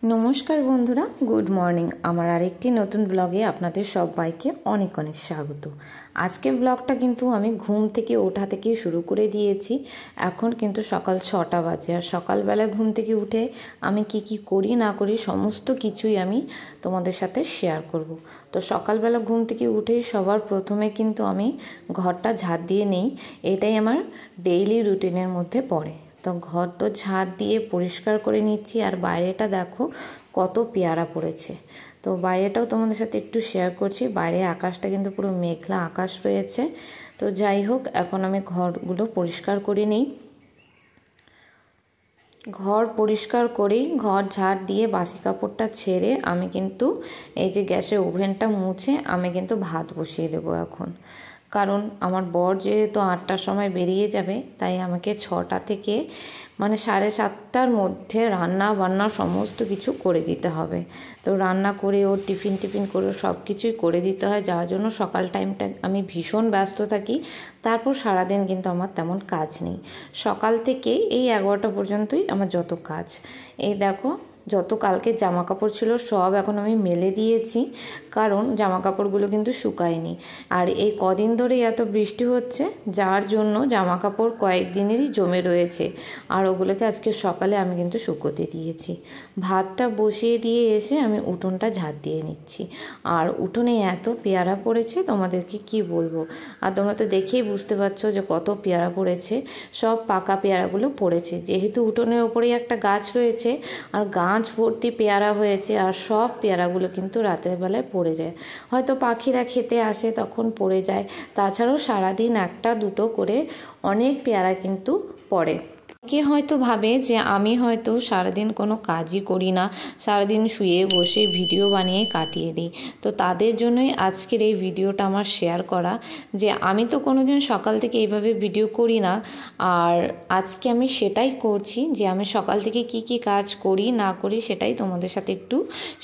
নমস্কার বন্ধুরা, good morning. আমার আরেকটি নতুন ব্লগে আপনাদের সবাইকে অনেক অনেক স্বাগত। আজকের ব্লগটা কিন্তু আমি ঘুম থেকে ওঠা থেকে শুরু করে দিয়েছি। এখন কিন্তু সকাল 6টা বাজে, আর সকালবেলা ঘুম থেকে উঠে আমি কি করি না করি সমস্ত কিছুই আমি তোমাদের সাথে শেয়ার করব। তো সকালবেলা ঘুম থেকে উঠেই সবার প্রথমে কিন্তু আমি ঘরটা ঝাড় দিয়ে নেই। এটাই আমার ডেইলি রুটিনের মধ্যে পড়ে। তো ঘর তো ঝাড় দিয়ে পরিষ্কার করে নিচ্ছি, আর বাইরেটা দেখো কত পেয়ারা পড়েছে। তো বাইরেটাও তোমাদের সাথে একটু শেয়ার করছি। বাইরে আকাশটা কিন্তু পুরো মেঘলা আকাশ রয়েছে। তো যাই হোক, এখন আমি ঘরগুলো পরিষ্কার করে নিই। ঘর পরিষ্কার করেই ঘর ঝাড় দিয়ে বাসি কাপড়টা ছেড়ে আমি কিন্তু এই যে গ্যাসের ওভেনটা মুছে আমি কিন্তু ভাত বসিয়ে দেবো এখন। কারণ আমার বর যেহেতু 8টার সময় বেরিয়ে যাবে, তাই আমাকে 6টা থেকে 7:30টার মধ্যে রান্না বান্না সমস্ত কিছু করে দিতে হবে। তো রান্না করে ওর টিফিন করে সব কিছুই করে দিতে হয়, যার জন্য সকাল টাইমটা আমি ভীষণ ব্যস্ত থাকি। তারপর সারাদিন কিন্তু আমার তেমন কাজ নেই। সকাল থেকে এই 11টা পর্যন্তই আমার যত কাজ। এই দেখো, যত কালকে জামা কাপড় ছিল সব এখন আমি মেলে দিয়েছি, কারণ জামা কাপড়গুলো কিন্তু শুকায়নি। আর এই কদিন ধরে এত বৃষ্টি হচ্ছে, যার জন্য জামা কাপড় কয়েকদিনেরই জমে রয়েছে। আর ওগুলোকে আজকে সকালে আমি কিন্তু শুকোতে দিয়েছি। ভাতটা বসিয়ে দিয়ে এসে আমি উঠোনটা ঝাড় দিয়ে নিচ্ছি। আর উঠোনে এত পেয়ারা পড়েছে, তোমাদেরকে কি বলবো। আর তোমরা তো দেখেই বুঝতে পারছো যে কত পেয়ারা পড়েছে। সব পাকা পেয়ারাগুলো পড়েছে, যেহেতু উঠোনের ওপরেই একটা গাছ রয়েছে, আর গাছ ভর্তি পেয়ারা হয়েছে। আর সব পেয়ারাগুলো কিন্তু রাতের বেলায় পড়ে যায়, হয়তো পাখিরা খেতে আসে তখন পড়ে যায়। তাছাড়াও সারাদিন একটা দুটো করে অনেক পেয়ারা কিন্তু পড়ে। কে হয়তো ভাবে যে আমি হয়তো সারাদিন কোনো কাজই করি না, সারাদিন শুয়ে বসে ভিডিও বানিয়ে কাটিয়ে দিই। তো তাদের জন্যই আজকের এই ভিডিওটা আমার শেয়ার করা, যে আমি তো কোনোদিন সকাল থেকে এইভাবে ভিডিও করি না। আর আজকে আমি সেটাই করছি, যে আমি সকাল থেকে কি কাজ করি না করি সেটাই তোমাদের সাথে একটু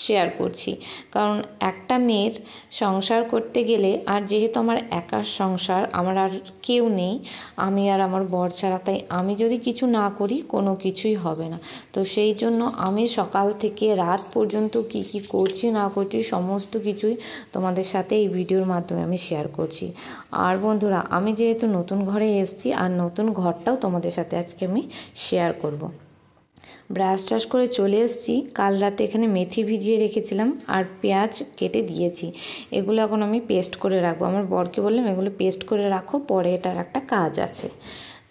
শেয়ার করছি। কারণ একটা মেয়ের সংসার করতে গেলে, আর যেহেতু আমার একার সংসার, আমার আর কেউ নেই, আমি আর আমার বর ছাড়া, তাই আমি যদি কিছু না করি কোনো কিছুই হবে না। তো সেই জন্য আমি সকাল থেকে রাত পর্যন্ত কি করছি না করছি সমস্ত কিছুই তোমাদের সাথে এই ভিডিওর মাধ্যমে আমি শেয়ার করছি। আর বন্ধুরা, আমি যেহেতু নতুন ঘরে এসেছি, আর নতুন ঘরটাও তোমাদের সাথে আজকে আমি শেয়ার করব। ব্রাশ ট্রাশ করে চলে এসেছি। কাল রাতে এখানে মেথি ভিজিয়ে রেখেছিলাম, আর পেঁয়াজ কেটে দিয়েছি। এগুলো এখন আমি পেস্ট করে রাখবো। আমার বরকে বললাম এগুলো পেস্ট করে রাখো, পরে এটার একটা কাজ আছে।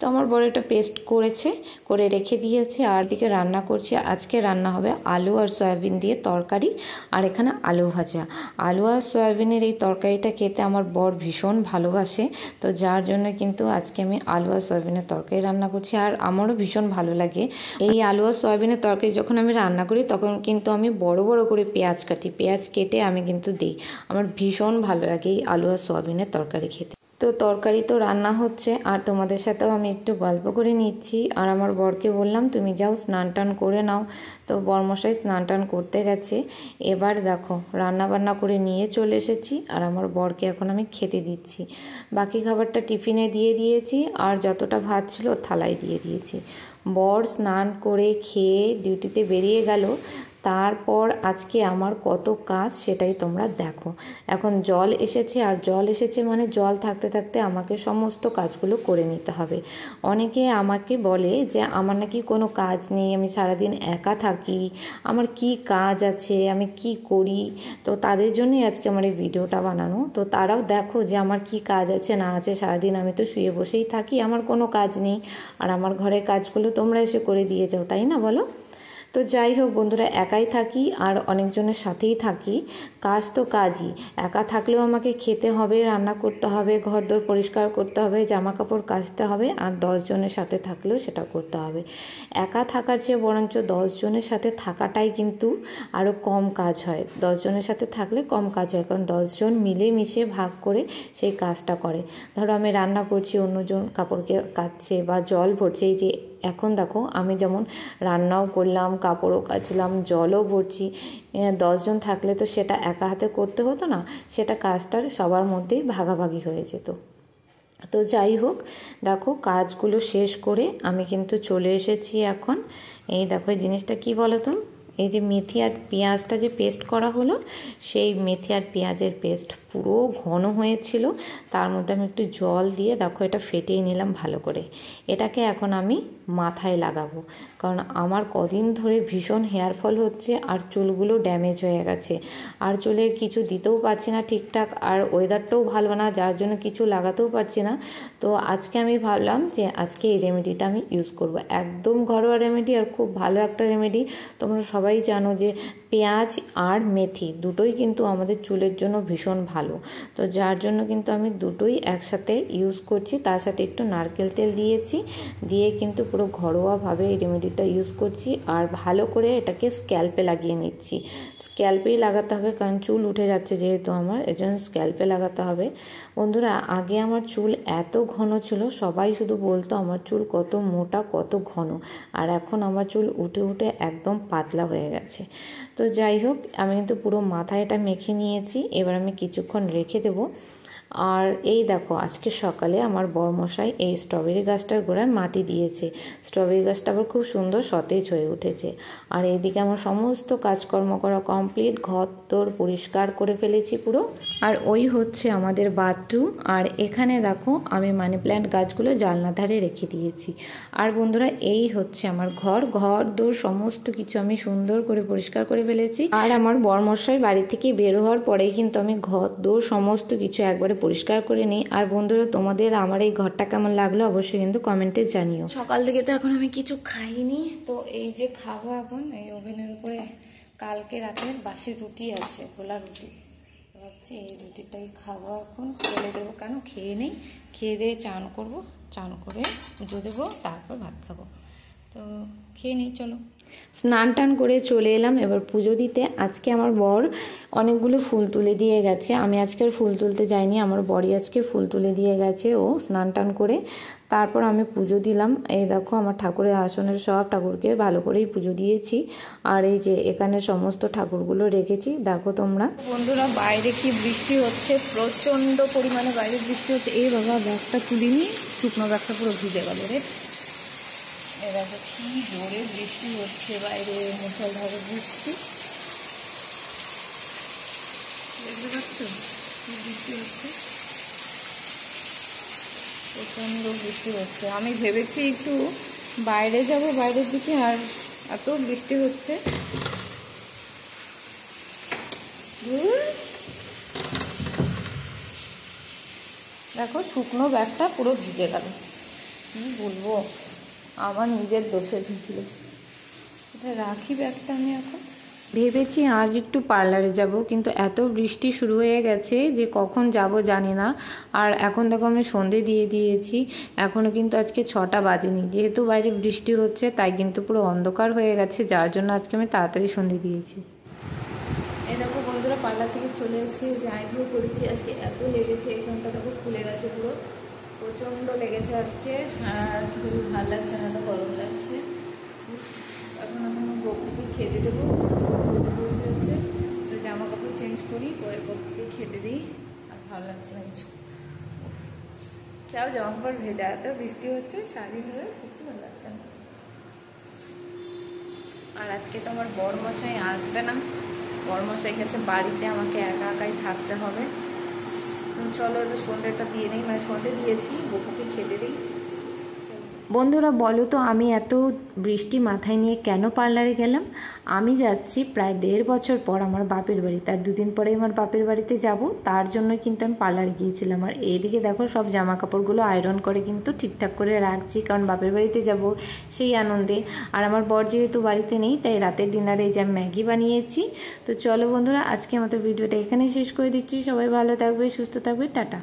তো আমার বর এটা পেস্ট করে রেখে দিয়েছে। আর দিকে রান্না করছি। আজকে রান্না হবে আলু আর সয়াবিন দিয়ে তরকারি, আর এখানে আলু ভাজা। আলু আর সয়াবিনের এই তরকারিটা খেতে আমার বর ভীষণ ভালোবাসে। তো যার জন্য কিন্তু আজকে আমি আলু আর সয়াবিনের তরকারি রান্না করছি, আর আমারও ভীষণ ভালো লাগে। এই আলু আর সয়াবিনের তরকারি যখন আমি রান্না করি, তখন কিন্তু আমি বড় বড় করে পেঁয়াজ কাটি। পেঁয়াজ কেটে আমি কিন্তু দিই। আমার ভীষণ ভালো লাগে এই আলু আর সয়াবিনের তরকারি খেতে। তো তরকারি তো রান্না হচ্ছে, আর তোমাদের সাথেও আমি একটু গল্প করে নিচ্ছি। আর আমার বরকে বললাম তুমি যাও স্নান টান করে নাও। তো বরমশাই স্নান টান করতে গেছে। এবার দেখো রান্না বান্না করে নিয়ে চলে এসেছি, আর আমার বরকে এখন আমি খেতে দিচ্ছি। বাকি খাবারটা টিফিনে দিয়ে দিয়েছি, আর যতটা ভাত ছিল থালায় দিয়ে দিয়েছি। বর স্নান করে খেয়ে ডিউটিতে বেরিয়ে গেল। তারপর আজকে আমার কত কাজ সেটাই তোমরা দেখো। এখন জল এসেছে, আর জল এসেছে মানে জল থাকতে থাকতে আমাকে সমস্ত কাজগুলো করে নিতে হবে। অনেকে আমাকে বলে যে আমার নাকি কোনো কাজ নেই, আমি সারাদিন একা থাকি, আমার কি কাজ আছে, আমি কি করি। তো তাদের জন্যই আজকে আমার এই ভিডিওটা বানানো। তো তারাও দেখো যে আমার কি কাজ আছে না আছে। সারাদিন আমি তো শুয়ে বসেই থাকি, আমার কোনো কাজ নেই, আর আমার ঘরের কাজগুলো তোমরা এসে করে দিয়ে যাও, তাই না বলো। তো যাই হোক বন্ধুরা, একাই থাকি আর অনেকজনের সাথেই থাকি। কাজ তো কাজই, একা থাকলেও আমাকে খেতে হবে, রান্না করতে হবে, ঘরদোর পরিষ্কার করতে হবে, জামা কাপড় কাচতে হবে। আর 10 জনের সাথে থাকলেও সেটা করতে হবে। একা থাকার চেয়ে বরঞ্চ 10 জনের সাথে থাকাটাই কিন্তু আরও কম কাজ হয়। 10 জনের সাথে থাকলে কম কাজ হয়, কারণ 10 জন মিলেমিশে ভাগ করে সেই কাজটা করে। ধরো আমি রান্না করছি, অন্যজন কাপড়কে কাচছে বা জল ভরছে। এই যে এখন দেখো আমি যেমন রান্নাও করলাম, কাপড়ও কাচলাম, জলও ভরছি। 10 জন থাকলে তো সেটা একা হাতে করতে হতো না, সেটা কাজটার সবার মধ্যেই ভাগাভাগি হয়ে যেত। তো যাই হোক, দেখো কাজগুলো শেষ করে আমি কিন্তু চলে এসেছি এখন। এই দেখো এই জিনিসটা কি বলো তো, এই যে মেথি আর পেঁয়াজটা যে পেস্ট করা হলো, সেই মেথি আর পেঁয়াজের পেস্ট পুরো ঘন হয়েছিল। তার মধ্যে আমি একটু জল দিয়ে দেখো এটা ফেটিয়ে নিলাম ভালো করে। এটাকে এখন আমি মাথায় লাগাবো, কারণ আমার কদিন ধরে ভীষণ হেয়ার ফল হচ্ছে আর চুলগুলো ড্যামেজ হয়ে গেছে, আর চুলে কিছু দিতেও পারছি না ঠিকঠাক, আর ওয়েদারটাও ভালো না, যার জন্য কিছু লাগাতেও পারছি না। তো আজকে আমি ভাবলাম যে আজকে এই রেমেডিটা আমি ইউজ করব। একদম ঘরোয়া রেমেডি আর খুব ভালো একটা রেমেডি। তোমরা সবাই জানো যে পেঁয়াজ আর মেথি দুটোই কিন্তু আমাদের চুলের জন্য ভীষণ ভালো। তো যার জন্য কিন্তু আমি দুটোই একসাথে ইউজ করছি। তার সাথে একটু নারকেল তেল দিয়েছি, দিয়ে কিন্তু পুরো ঘরোয়াভাবে এই রেমেডিটা ইউজ করছি। আর ভালো করে এটাকে স্ক্যাল্পে লাগিয়ে নিচ্ছি। স্ক্যাল্পেই লাগাতে হবে, কারণ চুল উঠে যাচ্ছে যেহেতু আমার, এর জন্য স্ক্যাল্পে লাগাতে হবে। বন্ধুরা, আগে আমার চুল এত ঘন ছিল, সবাই শুধু বলতো আমার চুল কত মোটা কত ঘন, আর এখন আমার চুল উঠে উঠে একদম পাতলা হয়ে গেছে। তো যাই হোক, আমি কিন্তু পুরো মাথায় এটা মেখে নিয়েছি। এবার আমি কিছুক্ষণ রেখে দেবো। আর এই দেখো, আজকে সকালে আমার বরমশাই এই স্ট্রবেরি গাছটার গোড়ায় মাটি দিয়েছে। স্ট্রবেরি গাছটা আবার খুব সুন্দর সতেজ হয়ে উঠেছে। আর এইদিকে আমার সমস্ত কাজকর্ম করা কমপ্লিট, ঘর তোর পরিষ্কার করে ফেলেছি পুরো। আর ওই হচ্ছে আমাদের বাথরুম। আর এখানে দেখো আমি মানি প্ল্যান্ট গাছগুলো জানলা ধারে রেখে দিয়েছি। আর বন্ধুরা, এই হচ্ছে আমার ঘর দোর সমস্ত কিছু আমি সুন্দর করে পরিষ্কার করে ফেলেছি। আর আমার বরমশাই বাড়ি থেকে বের হওয়ার পরেই কিন্তু আমি ঘর দোর সমস্ত কিছু একবারে পরিষ্কার করে নিই। আর বন্ধুরা, তোমাদের আমার এই ঘরটা কেমন লাগলো অবশ্যই কিন্তু কমেন্টে জানিও। সকাল থেকে তো এখন আমি কিছু খাইনি, তো এই যে খাবো এখন। এই ওভেনের উপরে কালকে রাতের বাসি রুটি আছে, খোলা রুটি, ভাবছি এই রুটিটাই খাবো এখন। ফেলে দেবো কেন, খেয়ে নেই, খেয়ে দিয়ে চান করবো, চান করে পুজো দেবো, তারপর ভাত খাবো। তো খেয়ে নিই, চলো। স্নান টান করে চলে এলাম এবার পুজো দিতে। আজকে আমার বর অনেকগুলো ফুল তুলে দিয়ে গেছে, আমি আজকে আর ফুল তুলতে যাইনি, আমার বরই আজকে ফুল তুলে দিয়ে গেছে ও স্নান টান করে। তারপর আমি পুজো দিলাম। এই দেখো আমার ঠাকুরের আসনের সব ঠাকুরকে ভালো করেই পুজো দিয়েছি। আর এই যে এখানে সমস্ত ঠাকুরগুলো রেখেছি, দেখো তোমরা। বন্ধুরা, বাইরে কি বৃষ্টি হচ্ছে, প্রচণ্ড পরিমাণে বাইরে বৃষ্টি হচ্ছে। এই বাবা, ব্যাগটা তুলিনি, শুকনো ব্যাগটা পুরো ভিজে গেল রে। দেখো কি জোরে বৃষ্টি হচ্ছে বাইরে, মুষলধারে বৃষ্টি, দেখতে পাচ্ছ কি বৃষ্টি হচ্ছে, প্রচণ্ড বৃষ্টি হচ্ছে। আমি ভেবেছি একটু বাইরে যাব, বাইরের দিকে, আর এত বৃষ্টি হচ্ছে। দেখো শুকনো ব্যাগটা পুরো ভিজে গেল, কি বলবো, আমার নিজের দোষে ভিজলো। এটা রাখি ব্যাগটা আমি এখন। ভেবেছি আজ একটু পার্লারে যাব, কিন্তু এত বৃষ্টি শুরু হয়ে গেছে যে কখন যাব জানি না। আর এখন দেখো আমি সন্ধে দিয়ে দিয়েছি, এখনও কিন্তু আজকে 6টা বাজেনি। যেহেতু বাইরে বৃষ্টি হচ্ছে তাই কিন্তু পুরো অন্ধকার হয়ে গেছে, যার জন্য আজকে আমি তাড়াতাড়ি সন্ধে দিয়েছি। এই দেখো বন্ধুরা, পার্লার থেকে চলে এসেছি, যে আইব্রো করেছি। আজকে এত লেগেছে, এখানটা দেখো খুলে গেছে পুরো, প্রচণ্ড লেগেছে আজকে। আর খুব ভালো লাগছে না, তো গরম লাগছে। এখন গপুকে খেতে দেবো, বসে হচ্ছে, তো জামা কাপড় চেঞ্জ করি, করে গপুকে খেতে দিই। আর ভালো লাগছে না কিছু, যাও জামা কাপড় ভেজা, এত বৃষ্টি হচ্ছে, শাড়ি ধরে কিছু ভালো লাগছে না। আর আজকে তো আমার বরমশাই আসবে না, বরমশাই গেছে বাড়িতে, আমাকে একা একাই থাকতে হবে। চলো এবার সন্ধ্যেটা দিয়ে নিই, মানে সন্ধ্যে দিয়েছি, গপুকে খেতে দিই। বন্ধুরা বলো তো, আমি এত বৃষ্টি মাথায় নিয়ে কেন পার্লারে গেলাম? আমি যাচ্ছি প্রায় 1.5 বছর পর আমার বাপের বাড়ি, তার 2 দিন পরে আমার বাপের বাড়িতে যাব, তার জন্য কিন্তু আমি পার্লারে গিয়েছিলাম। আর এইদিকে দেখো সব জামা কাপড়গুলো আয়রন করে কিন্তু ঠিকঠাক করে রাখছি, কারণ বাপের বাড়িতে যাব সেই আনন্দে। আর আমার বর যেহেতু বাড়িতে নেই, তাই রাতের ডিনারে এই যে ম্যাগি বানিয়েছি। তো চলো বন্ধুরা, আজকে আমাদের ভিডিওটা এখানেই শেষ করে দিচ্ছি। সবাই ভালো থাকবে, সুস্থ থাকবে, টাটা।